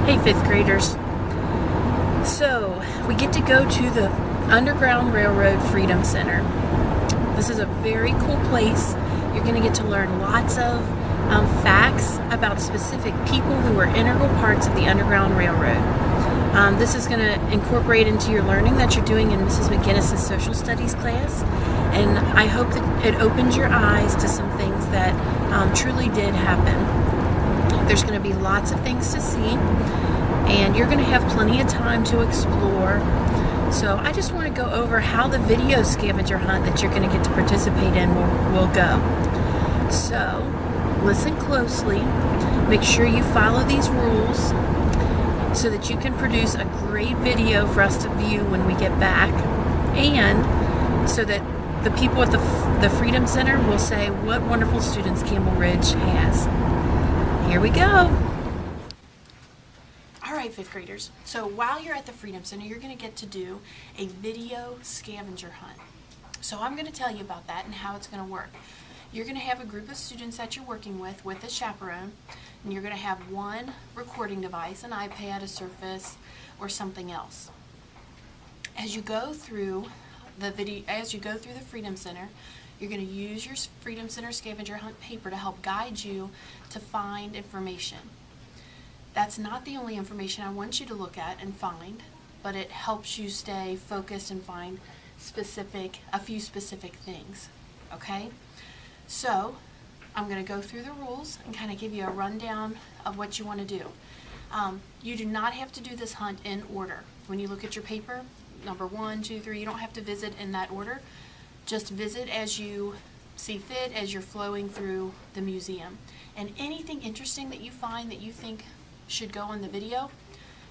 Hey, fifth graders. So, we get to go to the Underground Railroad Freedom Center. This is a very cool place. You're going to get to learn lots of facts about specific people who were integral parts of the Underground Railroad. This is going to incorporate into your learning that you're doing in Mrs. McGinnis's social studies class, and I hope that it opens your eyes to some things that truly did happen. There's going to be lots of things to see, and you're going to have plenty of time to explore. So I just want to go over how the video scavenger hunt that you're going to get to participate in will go. So listen closely, make sure you follow these rules so that you can produce a great video for us to view when we get back, and so that the people at the Freedom Center will say what wonderful students Campbell Ridge has. Here we go. All right, fifth graders. So while you're at the Freedom Center, you're going to get to do a video scavenger hunt. So I'm going to tell you about that and how it's going to work. You're going to have a group of students that you're working with a chaperone, and you're going to have one recording device, an iPad, a Surface, or something else. As you go through the Freedom Center, you're going to use your Freedom Center scavenger hunt paper to help guide you to find information. That's not the only information I want you to look at and find, but it helps you stay focused and find a few specific things. Okay? So, I'm going to go through the rules and kind of give you a rundown of what you want to do. You do not have to do this hunt in order. When you look at your paper, number 1, 2, 3, you don't have to visit in that order. Just visit as you see fit, as you're flowing through the museum. And anything interesting that you find that you think should go on the video,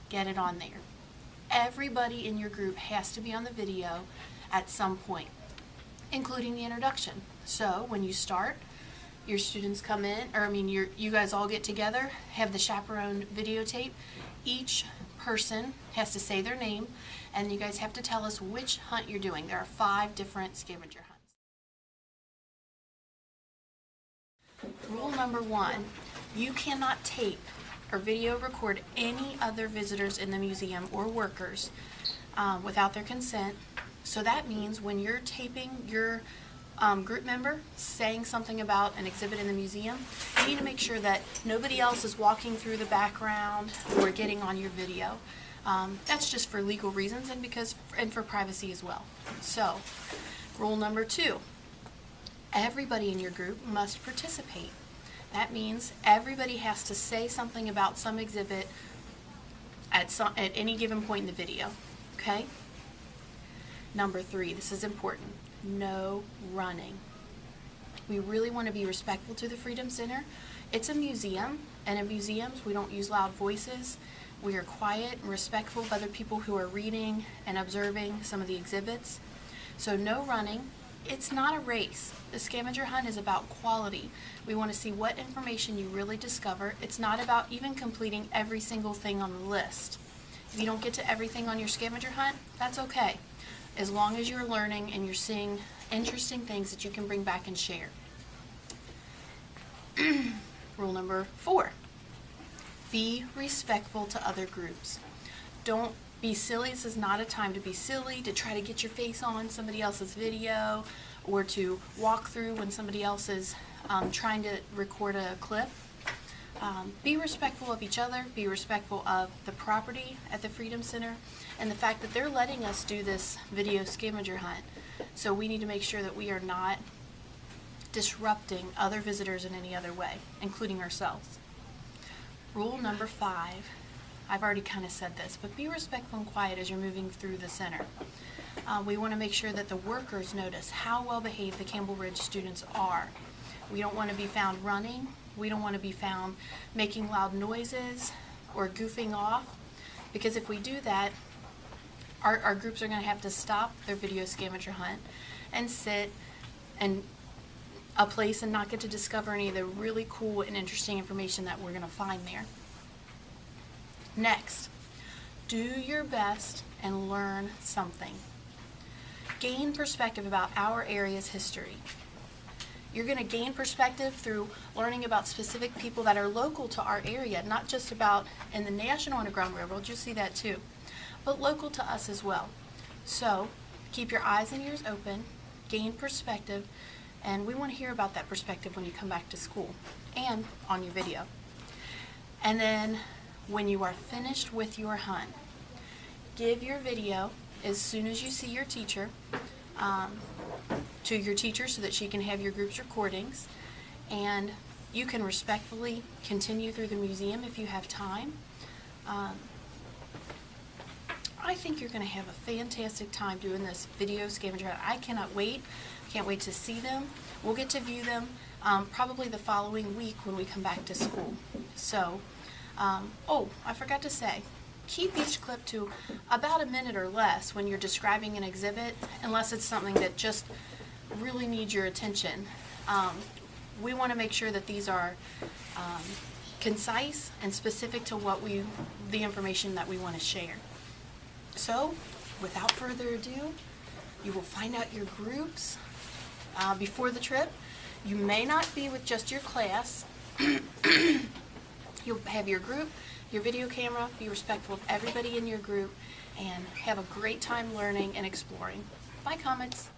get it on there. Everybody in your group has to be on the video at some point, including the introduction. So when you start, your students come in, you guys all get together, have the chaperone videotape. Each person has to say their name, and you guys have to tell us which hunt you're doing. There are 5 different scavenger hunts. Rule number 1, you cannot tape or video record any other visitors in the museum or workers without their consent. So that means when you're taping your group member saying something about an exhibit in the museum, you need to make sure that nobody else is walking through the background or getting on your video. That's just for legal reasons and for privacy as well. So, rule number 2, everybody in your group must participate. That means everybody has to say something about some exhibit at any given point in the video. Okay? Number 3, this is important. No running. We really want to be respectful to the Freedom Center. It's a museum, and in museums we don't use loud voices. We are quiet and respectful of other people who are reading and observing some of the exhibits. So no running. It's not a race. The scavenger hunt is about quality. We want to see what information you really discover. It's not about even completing every single thing on the list. If you don't get to everything on your scavenger hunt, that's okay, as long as you're learning and you're seeing interesting things that you can bring back and share. Rule number 4, be respectful to other groups. Don't be silly. This is not a time to be silly, to try to get your face on somebody else's video, or to walk through when somebody else is trying to record a clip. Be respectful of each other, be respectful of the property at the Freedom Center, and the fact that they're letting us do this video scavenger hunt. So we need to make sure that we are not disrupting other visitors in any other way, including ourselves. Rule number 5, I've already kind of said this, but be respectful and quiet as you're moving through the center. We want to make sure that the workers notice how well behaved the Campbell Ridge students are. We don't want to be found running. We don't want to be found making loud noises or goofing off, because if we do that, our groups are going to have to stop their video scavenger hunt and sit in a place and not get to discover any of the really cool and interesting information that we're going to find there. Next, do your best and learn something. Gain perspective about our area's history. You're going to gain perspective through learning about specific people that are local to our area, not just about in the National Underground Railroad, you'll see that too, but local to us as well. So keep your eyes and ears open, gain perspective, and we want to hear about that perspective when you come back to school and on your video. And then when you are finished with your hunt, give your video as soon as you see your teacher, to your teacher so that she can have your group's recordings, and you can respectfully continue through the museum if you have time. I think you're going to have a fantastic time doing this video scavenger hunt. I cannot wait. Can't wait to see them. We'll get to view them probably the following week when we come back to school. So, oh, I forgot to say, keep each clip to about a minute or less when you're describing an exhibit, unless it's something that just really needs your attention. We want to make sure that these are concise and specific to the information that we want to share. So, without further ado, you will find out your groups before the trip. You may not be with just your class. You'll have your group, your video camera, be respectful of everybody in your group, and have a great time learning and exploring. Bye, Comets.